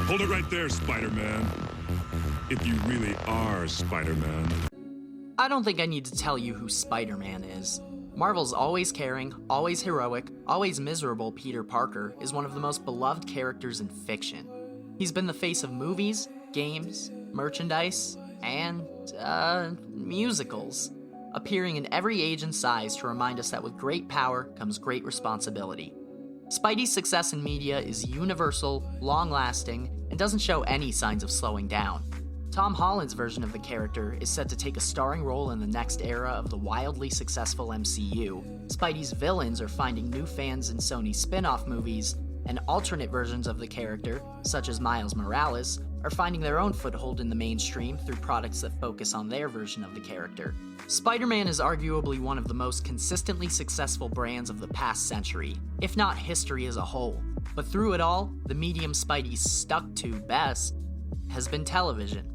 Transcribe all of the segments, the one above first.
Hold it right there, Spider-Man. If you really are Spider-Man. I don't think I need to tell you who Spider-Man is. Marvel's always caring, always heroic, always miserable Peter Parker is one of the most beloved characters in fiction. He's been the face of movies, games, merchandise, and, musicals, appearing in every age and size to remind us that with great power comes great responsibility. Spidey's success in media is universal, long-lasting, and doesn't show any signs of slowing down. Tom Holland's version of the character is set to take a starring role in the next era of the wildly successful MCU. Spidey's villains are finding new fans in Sony's spin-off movies, and alternate versions of the character, such as Miles Morales, are finding their own foothold in the mainstream through products that focus on their version of the character. Spider-Man is arguably one of the most consistently successful brands of the past century, if not history as a whole. But through it all, the medium Spidey's stuck to best has been television.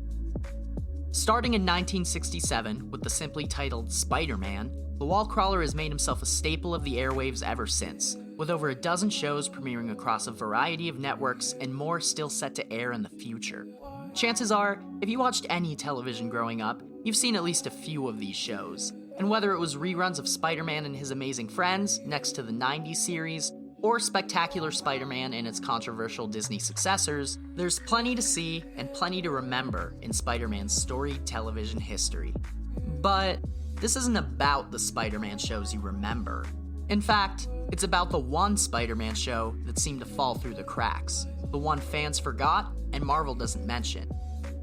Starting in 1967 with the simply titled Spider-Man, the wall crawler has made himself a staple of the airwaves ever since, with over a dozen shows premiering across a variety of networks and more still set to air in the future. Chances are, if you watched any television growing up, you've seen at least a few of these shows, and whether it was reruns of Spider-Man and His Amazing Friends next to the 90s series, or Spectacular Spider-Man and its controversial Disney successors, there's plenty to see and plenty to remember in Spider-Man's storied television history. But this isn't about the Spider-Man shows you remember. In fact, it's about the one Spider-Man show that seemed to fall through the cracks, the one fans forgot and Marvel doesn't mention.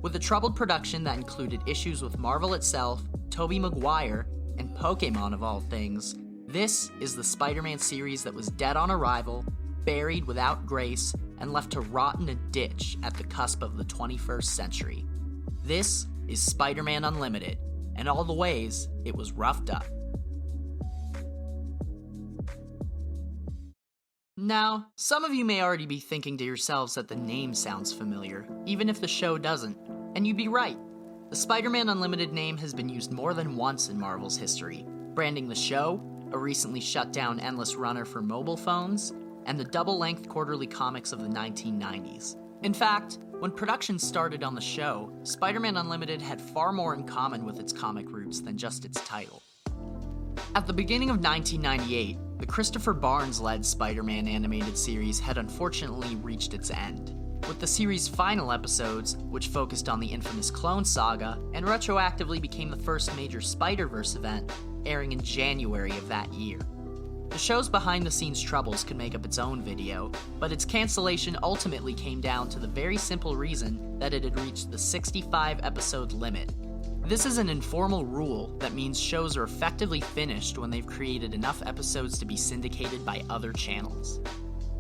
With a troubled production that included issues with Marvel itself, Tobey Maguire, and Pokémon of all things, this is the Spider-Man series that was dead on arrival, buried without grace, and left to rot in a ditch at the cusp of the 21st century. This is Spider-Man Unlimited, and all the ways it was roughed up. Now, some of you may already be thinking to yourselves that the name sounds familiar, even if the show doesn't, and you'd be right. The Spider-Man Unlimited name has been used more than once in Marvel's history, branding the show, a recently shut down endless runner for mobile phones, and the double-length quarterly comics of the 1990s. In fact, when production started on the show, Spider-Man Unlimited had far more in common with its comic roots than just its title. At the beginning of 1998, the Christopher Barnes-led Spider-Man animated series had unfortunately reached its end, with the series' final episodes, which focused on the infamous Clone Saga and retroactively became the first major Spider-Verse event, airing in January of that year. The show's behind-the-scenes troubles could make up its own video, but its cancellation ultimately came down to the very simple reason that it had reached the 65-episode limit. This is an informal rule that means shows are effectively finished when they've created enough episodes to be syndicated by other channels.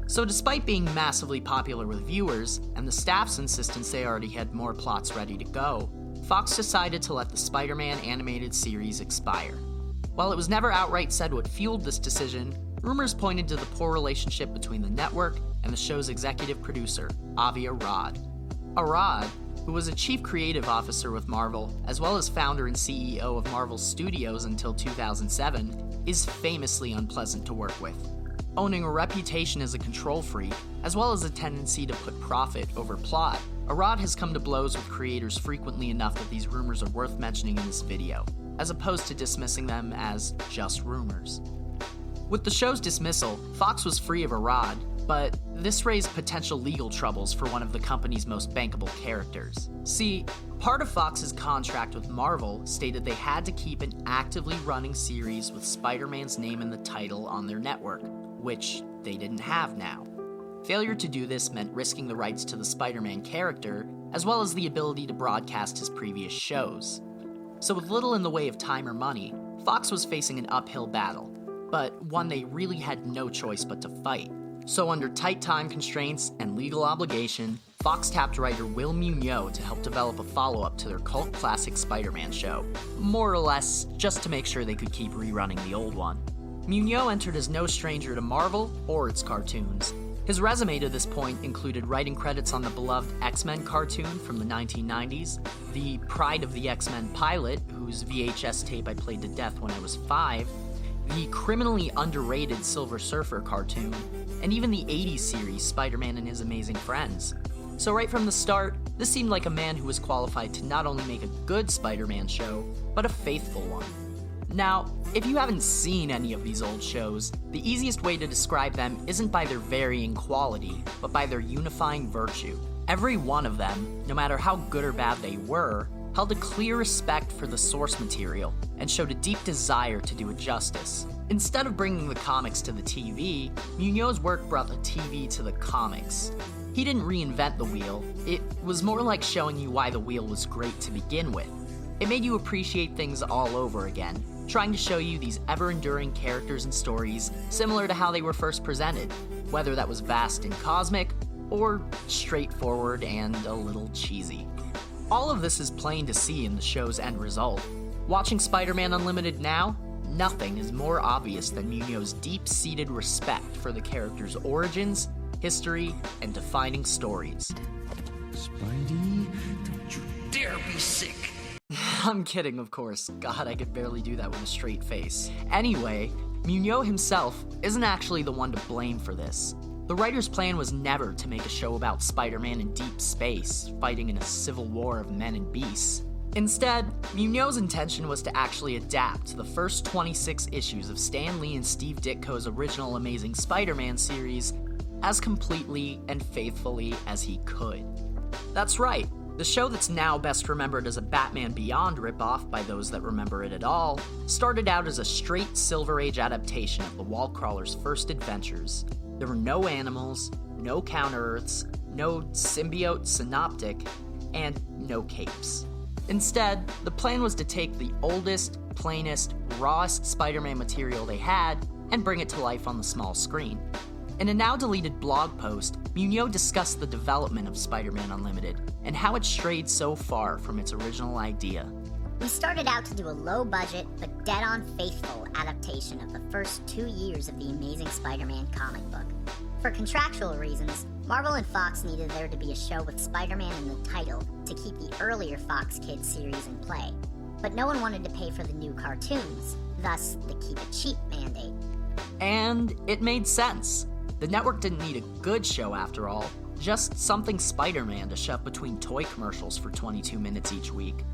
So despite being massively popular with viewers, and the staff's insistence they already had more plots ready to go, Fox decided to let the Spider-Man animated series expire. While it was never outright said what fueled this decision, rumors pointed to the poor relationship between the network and the show's executive producer, Avi Arad. Arad, who was a chief creative officer with Marvel, as well as founder and CEO of Marvel Studios until 2007, is famously unpleasant to work with. Owning a reputation as a control freak, as well as a tendency to put profit over plot, Arad has come to blows with creators frequently enough that these rumors are worth mentioning in this video, as opposed to dismissing them as just rumors. With the show's dismissal, Fox was free of Arad, but this raised potential legal troubles for one of the company's most bankable characters. See, part of Fox's contract with Marvel stated they had to keep an actively running series with Spider-Man's name in the title on their network, which they didn't have now. Failure to do this meant risking the rights to the Spider-Man character, as well as the ability to broadcast his previous shows. So with little in the way of time or money, Fox was facing an uphill battle, but one they really had no choice but to fight. So under tight time constraints and legal obligation, Fox tapped writer Will Munoz to help develop a follow-up to their cult classic Spider-Man show, more or less just to make sure they could keep rerunning the old one. Munoz entered as no stranger to Marvel or its cartoons. His resume to this point included writing credits on the beloved X-Men cartoon from the 1990s, the Pride of the X-Men pilot, whose VHS tape I played to death when I was 5, the criminally underrated Silver Surfer cartoon, and even the 80s series Spider-Man and His Amazing Friends. So right from the start, this seemed like a man who was qualified to not only make a good Spider-Man show, but a faithful one. Now, if you haven't seen any of these old shows, the easiest way to describe them isn't by their varying quality, but by their unifying virtue. Every one of them, no matter how good or bad they were, held a clear respect for the source material and showed a deep desire to do it justice. Instead of bringing the comics to the TV, Muñoz's work brought the TV to the comics. He didn't reinvent the wheel, it was more like showing you why the wheel was great to begin with. It made you appreciate things all over again, trying to show you these ever-enduring characters and stories similar to how they were first presented, whether that was vast and cosmic, or straightforward and a little cheesy. All of this is plain to see in the show's end result. Watching Spider-Man Unlimited now, nothing is more obvious than Muñoz's deep-seated respect for the character's origins, history, and defining stories. Spidey, don't you dare be sick! I'm kidding, of course. God, I could barely do that with a straight face. Anyway, Muñoz himself isn't actually the one to blame for this. The writer's plan was never to make a show about Spider-Man in deep space, fighting in a civil war of men and beasts. Instead, Muñoz's intention was to actually adapt the first 26 issues of Stan Lee and Steve Ditko's original Amazing Spider-Man series as completely and faithfully as he could. That's right. The show that's now best remembered as a Batman Beyond ripoff by those that remember it at all, started out as a straight Silver Age adaptation of the Wallcrawler's first adventures. There were no animals, no Counter-Earths, no symbiote synoptic, and no capes. Instead, the plan was to take the oldest, plainest, rawest Spider-Man material they had and bring it to life on the small screen. In a now-deleted blog post, Muñoz discussed the development of Spider-Man Unlimited and how it strayed so far from its original idea. We started out to do a low-budget but dead-on faithful adaptation of the first 2 years of the Amazing Spider-Man comic book. For contractual reasons, Marvel and Fox needed there to be a show with Spider-Man in the title to keep the earlier Fox Kids series in play. But no one wanted to pay for the new cartoons, thus the keep it cheap mandate. And it made sense. The network didn't need a good show after all, just something Spider-Man to shove between toy commercials for 22 minutes each week.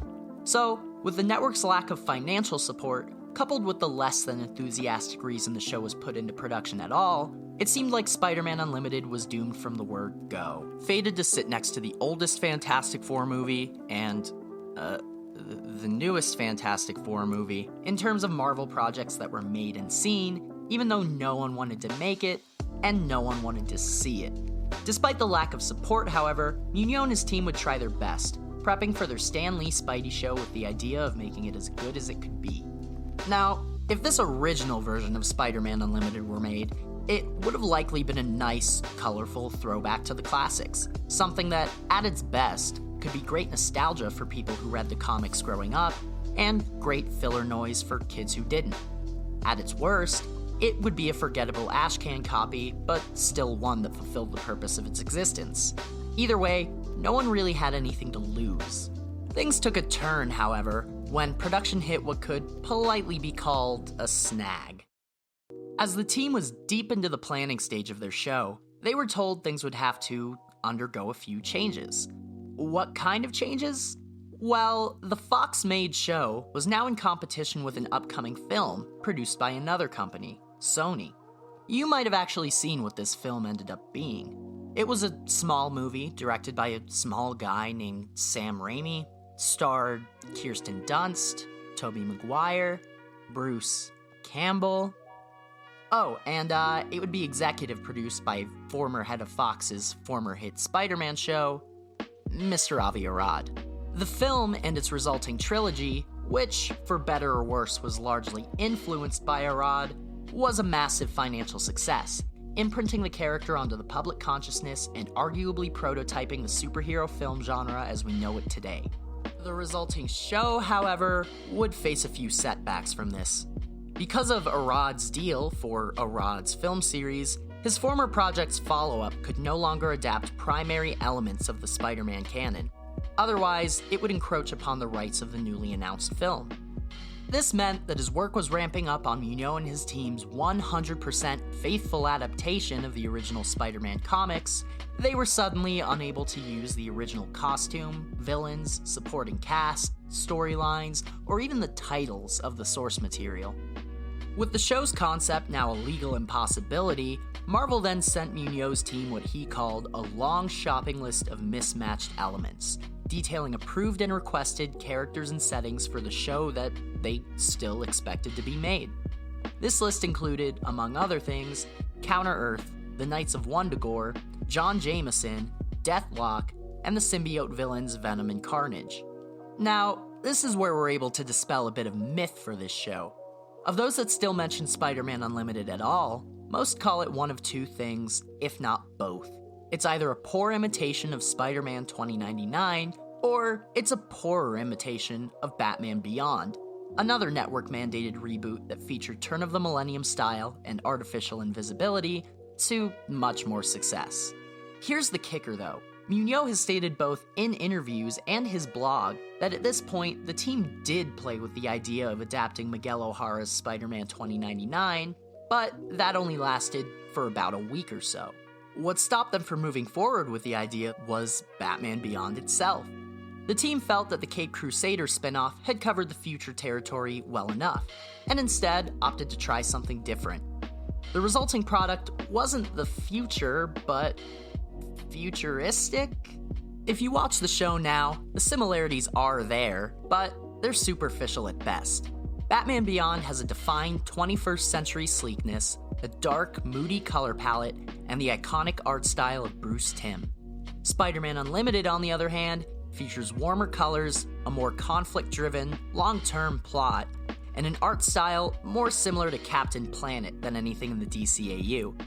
So, with the network's lack of financial support, coupled with the less than enthusiastic reason the show was put into production at all, it seemed like Spider-Man Unlimited was doomed from the word go. Fated to sit next to the oldest Fantastic Four movie and, the newest Fantastic Four movie in terms of Marvel projects that were made and seen, even though no one wanted to make it, and no one wanted to see it. Despite the lack of support, however, Muñoz and his team would try their best, prepping for their Stan Lee Spidey show with the idea of making it as good as it could be. Now, if this original version of Spider-Man Unlimited were made, it would have likely been a nice, colorful throwback to the classics, something that, at its best, could be great nostalgia for people who read the comics growing up, and great filler noise for kids who didn't. At its worst, it would be a forgettable ashcan copy, but still one that fulfilled the purpose of its existence. Either way, no one really had anything to lose. Things took a turn, however, when production hit what could politely be called a snag. As the team was deep into the planning stage of their show, they were told things would have to undergo a few changes. What kind of changes? Well, the Fox-made show was now in competition with an upcoming film produced by another company, Sony. You might have actually seen what this film ended up being. It was a small movie directed by a small guy named Sam Raimi, starred Kirsten Dunst, Tobey Maguire, Bruce Campbell. Oh, and it would be executive produced by former head of Fox's former hit Spider-Man show, Mr. Avi Arad. The film and its resulting trilogy, which, for better or worse, was largely influenced by Arad, was a massive financial success, imprinting the character onto the public consciousness and arguably prototyping the superhero film genre as we know it today. The resulting show, however, would face a few setbacks from this. Because of Arad's deal for Arad's film series, his former project's follow-up could no longer adapt primary elements of the Spider-Man canon. Otherwise, it would encroach upon the rights of the newly announced film. This meant that his work was ramping up on Munoz and his team's 100% faithful adaptation of the original Spider-Man comics. They were suddenly unable to use the original costume, villains, supporting cast, storylines, or even the titles of the source material. With the show's concept now a legal impossibility, Marvel then sent Munoz's team what he called a long shopping list of mismatched elements, detailing approved and requested characters and settings for the show that they still expected to be made. This list included, among other things, Counter-Earth, the Knights of Wundagore, John Jameson, Deathlock, and the symbiote villains Venom and Carnage. Now, this is where we're able to dispel a bit of myth for this show. Of those that still mention Spider-Man Unlimited at all, most call it one of two things, if not both. It's either a poor imitation of Spider-Man 2099, or it's a poorer imitation of Batman Beyond, another network-mandated reboot that featured turn-of-the-millennium style and artificial invisibility to much more success. Here's the kicker though. Munoz has stated both in interviews and his blog that at this point, the team did play with the idea of adapting Miguel O'Hara's Spider-Man 2099, but that only lasted for about a week or so. What stopped them from moving forward with the idea was Batman Beyond itself. The team felt that the Caped Crusader spinoff had covered the future territory well enough, and instead opted to try something different. The resulting product wasn't the future, but futuristic? If you watch the show now, the similarities are there, but they're superficial at best. Batman Beyond has a defined 21st century sleekness, a dark, moody color palette, and the iconic art style of Bruce Timm. Spider-Man Unlimited, on the other hand, features warmer colors, a more conflict-driven, long-term plot, and an art style more similar to Captain Planet than anything in the DCAU.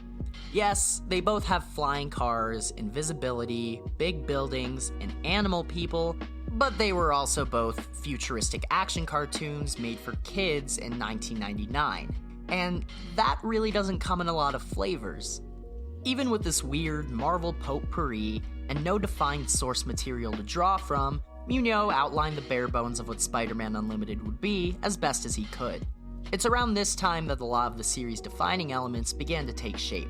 Yes, they both have flying cars, invisibility, big buildings, and animal people, but they were also both futuristic action cartoons made for kids in 1999, and that really doesn't come in a lot of flavors. Even with this weird Marvel potpourri and no defined source material to draw from, Munoz outlined the bare bones of what Spider-Man Unlimited would be as best as he could. It's around this time that a lot of the series' defining elements began to take shape.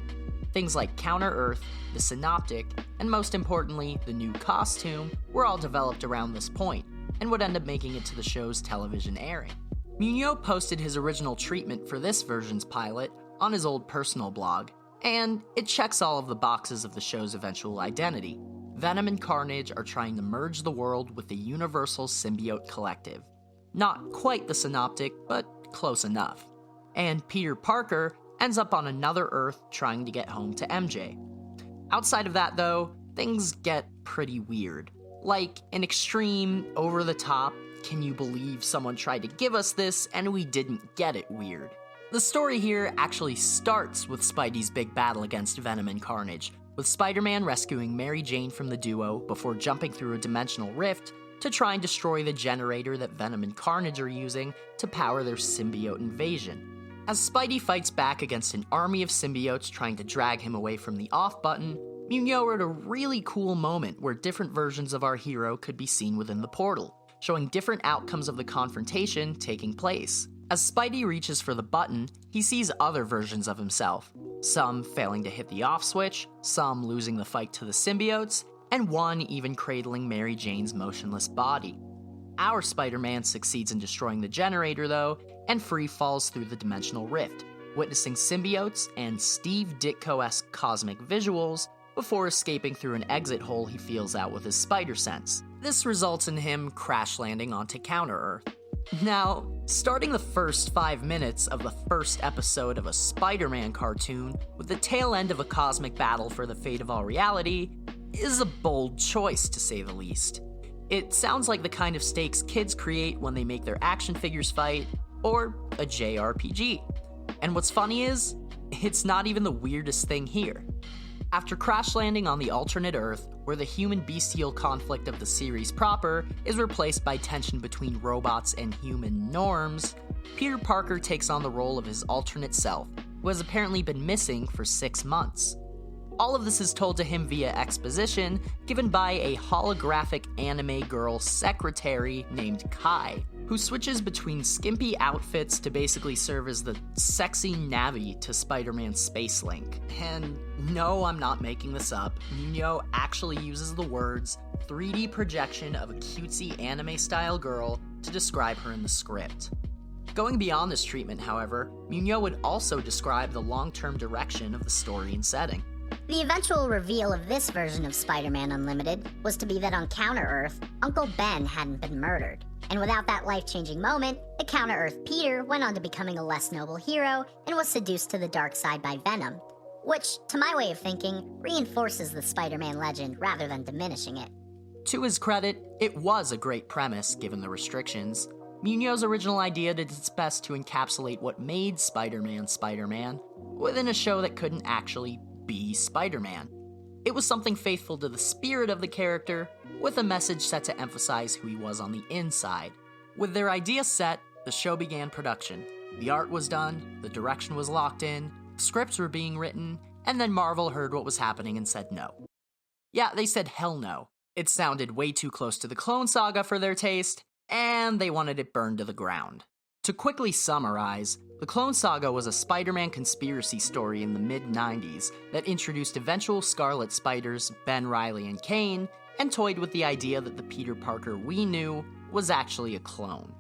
Things like Counter-Earth, the Synoptic, and most importantly, the new costume, were all developed around this point, and would end up making it to the show's television airing. Munoz posted his original treatment for this version's pilot on his old personal blog, and it checks all of the boxes of the show's eventual identity. Venom and Carnage are trying to merge the world with the Universal Symbiote Collective. Not quite the Synoptic, but close enough. And Peter Parker ends up on another Earth trying to get home to MJ. Outside of that though, things get pretty weird. Like an extreme, over-the-top, can you believe someone tried to give us this and we didn't get it weird. The story here actually starts with Spidey's big battle against Venom and Carnage, with Spider-Man rescuing Mary Jane from the duo before jumping through a dimensional rift to try and destroy the generator that Venom and Carnage are using to power their symbiote invasion. As Spidey fights back against an army of symbiotes trying to drag him away from the off button, Munoz wrote a really cool moment where different versions of our hero could be seen within the portal, showing different outcomes of the confrontation taking place. As Spidey reaches for the button, he sees other versions of himself, some failing to hit the off switch, some losing the fight to the symbiotes, and one even cradling Mary Jane's motionless body. Our Spider-Man succeeds in destroying the generator though, and free falls through the dimensional rift, witnessing symbiotes and Steve Ditko-esque cosmic visuals before escaping through an exit hole he feels out with his spider sense. This results in him crash landing onto Counter-Earth. Now, starting the first 5 minutes of the first episode of a Spider-Man cartoon with the tail end of a cosmic battle for the fate of all reality is a bold choice, to say the least. It sounds like the kind of stakes kids create when they make their action figures fight, or a JRPG. And what's funny is, it's not even the weirdest thing here. After crash landing on the alternate Earth, where the human-bestial conflict of the series proper is replaced by tension between robots and human norms, Peter Parker takes on the role of his alternate self, who has apparently been missing for 6 months. All of this is told to him via exposition, given by a holographic anime girl secretary named Kai, who switches between skimpy outfits to basically serve as the sexy Navi to Spider-Man's Space Link. And no, I'm not making this up. Nuno actually uses the words 3D projection of a cutesy anime-style girl to describe her in the script. Going beyond this treatment, however, Nuno would also describe the long-term direction of the story and setting. The eventual reveal of this version of Spider-Man Unlimited was to be that on Counter-Earth, Uncle Ben hadn't been murdered. And without that life-changing moment, the Counter-Earth Peter went on to becoming a less noble hero and was seduced to the dark side by Venom, which, to my way of thinking, reinforces the Spider-Man legend rather than diminishing it. To his credit, it was a great premise given the restrictions. Muno's original idea did its best to encapsulate what made Spider-Man Spider-Man within a show that couldn't actually be Spider-Man. It was something faithful to the spirit of the character, with a message set to emphasize who he was on the inside. With their idea set, the show began production. The art was done, the direction was locked in, scripts were being written, and then Marvel heard what was happening and said no. Yeah, they said hell no. It sounded way too close to the Clone Saga for their taste, and they wanted it burned to the ground. To quickly summarize, the Clone Saga was a Spider-Man conspiracy story in the mid-90s that introduced eventual Scarlet Spiders, Ben Reilly and Kane, and toyed with the idea that the Peter Parker we knew was actually a clone.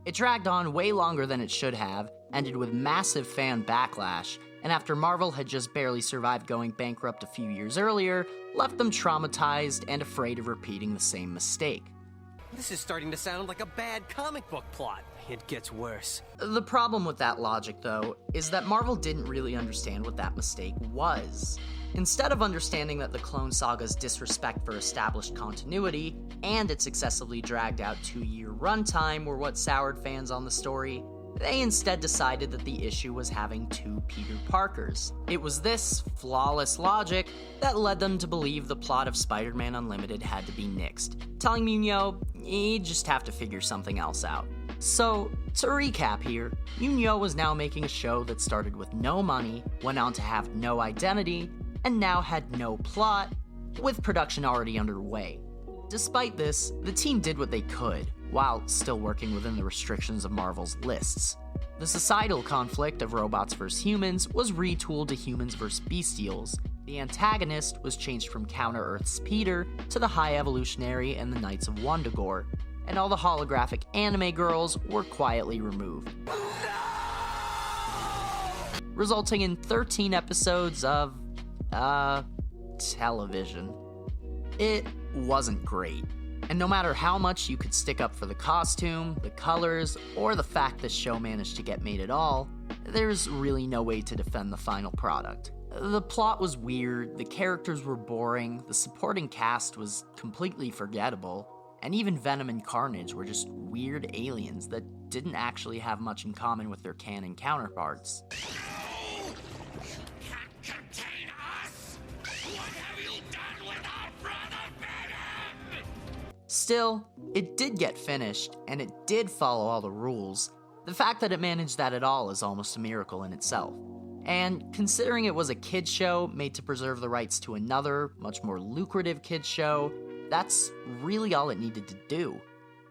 It dragged on way longer than it should have, ended with massive fan backlash, and after Marvel had just barely survived going bankrupt a few years earlier, left them traumatized and afraid of repeating the same mistake. This is starting to sound like a bad comic book plot. It gets worse. The problem with that logic, though, is that Marvel didn't really understand what that mistake was. Instead of understanding that the Clone Saga's disrespect for established continuity and its excessively dragged out 2-year runtime were what soured fans on the story, they instead decided that the issue was having 2 Peter Parkers. It was this flawless logic that led them to believe the plot of Spider-Man Unlimited had to be nixed, telling Muno he'd just have to figure something else out. So, to recap here, Muno was now making a show that started with no money, went on to have no identity, and now had no plot, with production already underway. Despite this, the team did what they could, while still working within the restrictions of Marvel's lists. The societal conflict of robots vs. humans was retooled to humans vs. bestials. The antagonist was changed from Counter-Earth's Peter to the High Evolutionary and the Knights of Wundagore, and all the holographic anime girls were quietly removed. Resulting in 13 episodes of, television. It wasn't great. And no matter how much you could stick up for the costume, the colors, or the fact this show managed to get made at all, there's really no way to defend the final product. The plot was weird, the characters were boring, the supporting cast was completely forgettable, and even Venom and Carnage were just weird aliens that didn't actually have much in common with their canon counterparts. Still, it did get finished, and it did follow all the rules. The fact that it managed that at all is almost a miracle in itself. And considering it was a kids show made to preserve the rights to another, much more lucrative kids show, that's really all it needed to do.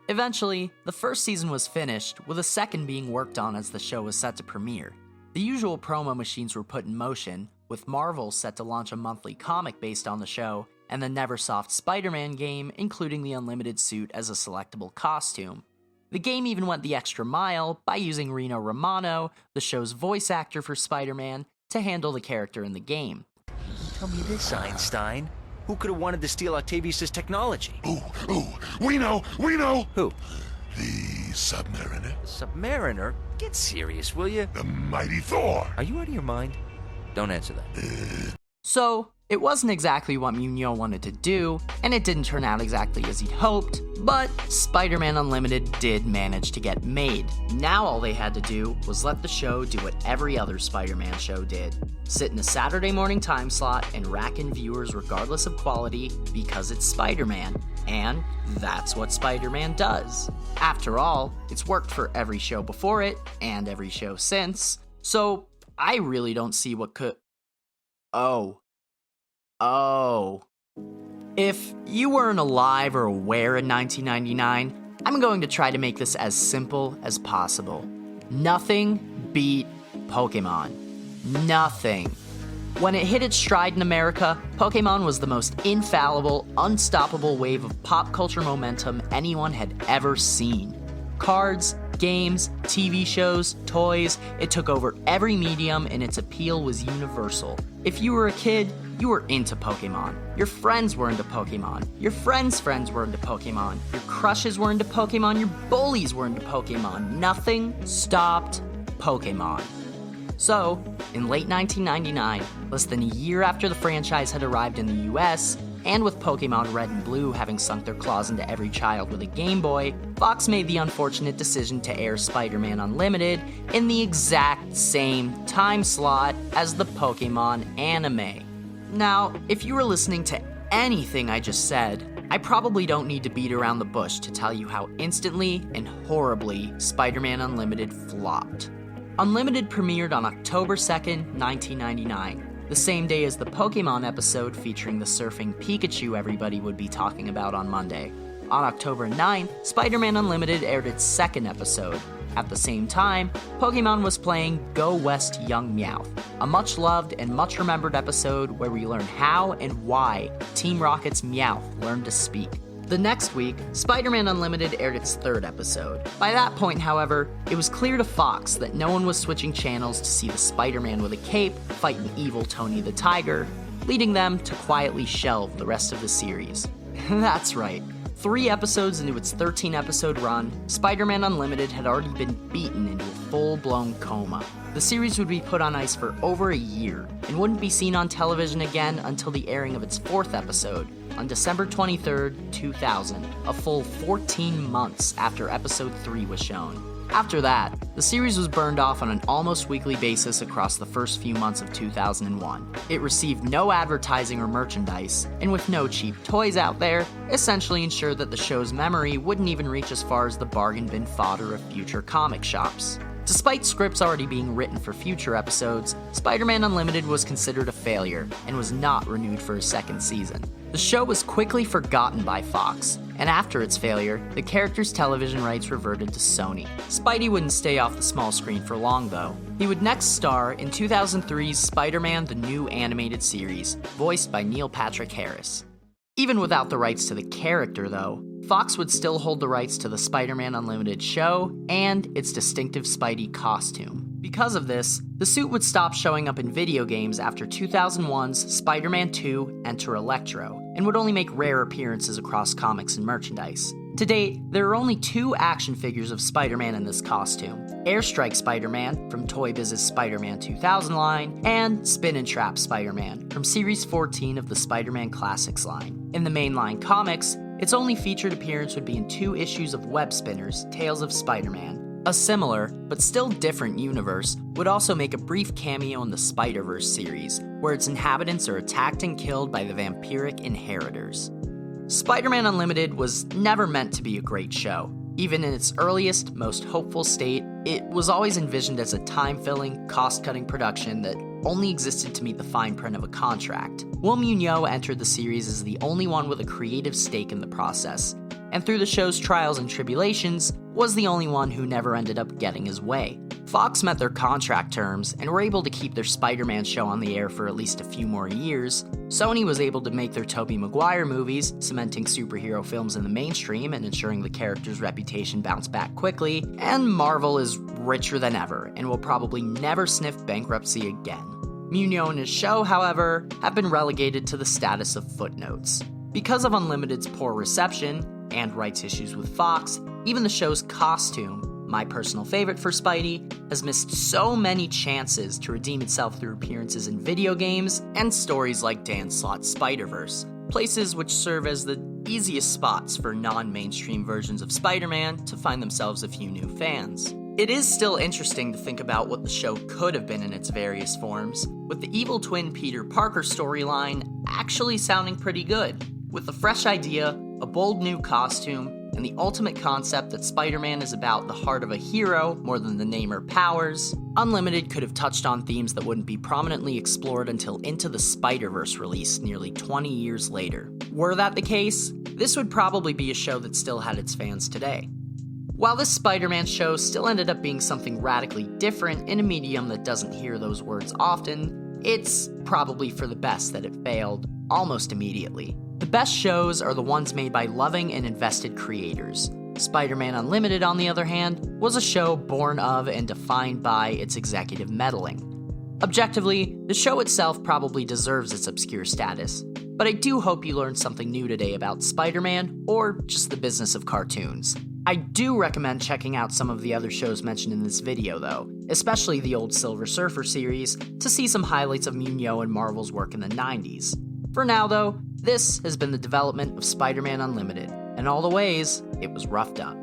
Eventually, the first season was finished, with a second being worked on as the show was set to premiere. The usual promo machines were put in motion, with Marvel set to launch a monthly comic based on the show, and the Neversoft Spider-Man game, including the Unlimited suit as a selectable costume. The game even went the extra mile by using Rino Romano, the show's voice actor for Spider-Man, to handle the character in the game. Tell me this, Einstein. Who could have wanted to steal Octavius' technology? Ooh, we know! Who? The Submariner. Submariner? Get serious, will you? The mighty Thor. Are you out of your mind? Don't answer that. So, it wasn't exactly what Muno wanted to do, and it didn't turn out exactly as he'd hoped, but Spider-Man Unlimited did manage to get made. Now all they had to do was let the show do what every other Spider-Man show did. Sit in a Saturday morning time slot and rack in viewers regardless of quality because it's Spider-Man. And that's what Spider-Man does. After all, it's worked for every show before it, and every show since, so I really don't see what could... Oh. Oh. If you weren't alive or aware in 1999, I'm going to try to make this as simple as possible. Nothing beat Pokemon. Nothing. When it hit its stride in America, Pokemon was the most infallible, unstoppable wave of pop culture momentum anyone had ever seen. Cards, games, TV shows, toys, it took over every medium and its appeal was universal. If you were a kid, you were into Pokemon. Your friends were into Pokemon. Your friends' friends were into Pokemon. Your crushes were into Pokemon. Your bullies were into Pokemon. Nothing stopped Pokemon. So, in late 1999, less than a year after the franchise had arrived in the US, and with Pokemon Red and Blue having sunk their claws into every child with a Game Boy, Fox made the unfortunate decision to air Spider-Man Unlimited in the exact same time slot as the Pokemon anime. Now, if you were listening to anything I just said, I probably don't need to beat around the bush to tell you how instantly and horribly Spider-Man Unlimited flopped. Unlimited premiered on October 2nd, 1999. The same day as the Pokemon episode featuring the surfing Pikachu everybody would be talking about on Monday. On October 9th, Spider-Man Unlimited aired its second episode. At the same time, Pokemon was playing Go West Young Meowth, a much-loved and much-remembered episode where we learn how and why Team Rocket's Meowth learned to speak. The next week, Spider-Man Unlimited aired its third episode. By that point, however, it was clear to Fox that no one was switching channels to see the Spider-Man with a cape fight an evil Tony the Tiger, leading them to quietly shelve the rest of the series. That's right. 3 episodes into its 13-episode run, Spider-Man Unlimited had already been beaten into a full-blown coma. The series would be put on ice for over a year, and wouldn't be seen on television again until the airing of its 4th episode, on December 23rd, 2000, a full 14 months after Episode 3 was shown. After that, the series was burned off on an almost weekly basis across the first few months of 2001. It received no advertising or merchandise, and with no cheap toys out there, essentially ensured that the show's memory wouldn't even reach as far as the bargain bin fodder of future comic shops. Despite scripts already being written for future episodes, Spider-Man Unlimited was considered a failure and was not renewed for a second season. The show was quickly forgotten by Fox, and after its failure, the character's television rights reverted to Sony. Spidey wouldn't stay off the small screen for long, though. He would next star in 2003's Spider-Man: The New Animated Series, voiced by Neil Patrick Harris. Even without the rights to the character, though, Fox would still hold the rights to the Spider-Man Unlimited show and its distinctive Spidey costume. Because of this, the suit would stop showing up in video games after 2001's Spider-Man 2: Enter Electro, and would only make rare appearances across comics and merchandise. To date, there are only 2 action figures of Spider-Man in this costume: Airstrike Spider-Man from Toy Biz's Spider-Man 2000 line, and Spin and Trap Spider-Man from Series 14 of the Spider-Man Classics line. In the mainline comics, its only featured appearance would be in 2 issues of Web Spinners: Tales of Spider-Man. A similar, but still different universe would also make a brief cameo in the Spider-Verse series, where its inhabitants are attacked and killed by the vampiric inheritors. Spider-Man Unlimited was never meant to be a great show. Even in its earliest, most hopeful state, it was always envisioned as a time-filling, cost-cutting production that only existed to meet the fine print of a contract. Will Muñoz entered the series as the only one with a creative stake in the process, and through the show's trials and tribulations, was the only one who never ended up getting his way. Fox met their contract terms and were able to keep their Spider-Man show on the air for at least a few more years. Sony was able to make their Tobey Maguire movies, cementing superhero films in the mainstream and ensuring the character's reputation bounced back quickly, and Marvel is richer than ever and will probably never sniff bankruptcy again. Muñoz and his show, however, have been relegated to the status of footnotes. Because of Unlimited's poor reception, and rights issues with Fox, even the show's costume, my personal favorite for Spidey, has missed so many chances to redeem itself through appearances in video games and stories like Dan Slott's Spider-Verse, places which serve as the easiest spots for non-mainstream versions of Spider-Man to find themselves a few new fans. It is still interesting to think about what the show could have been in its various forms, with the evil twin Peter Parker storyline actually sounding pretty good. With a fresh idea, a bold new costume, and the ultimate concept that Spider-Man is about the heart of a hero more than the name or powers, Unlimited could have touched on themes that wouldn't be prominently explored until Into the Spider-Verse release nearly 20 years later. Were that the case, this would probably be a show that still had its fans today. While this Spider-Man show still ended up being something radically different in a medium that doesn't hear those words often, it's probably for the best that it failed almost immediately. The best shows are the ones made by loving and invested creators. Spider-Man Unlimited, on the other hand, was a show born of and defined by its executive meddling. Objectively, the show itself probably deserves its obscure status, but I do hope you learned something new today about Spider-Man, or just the business of cartoons. I do recommend checking out some of the other shows mentioned in this video though, especially the old Silver Surfer series, to see some highlights of Muñoz and Marvel's work in the 90s. For now though, this has been the development of Spider-Man Unlimited, and all the ways it was roughed up.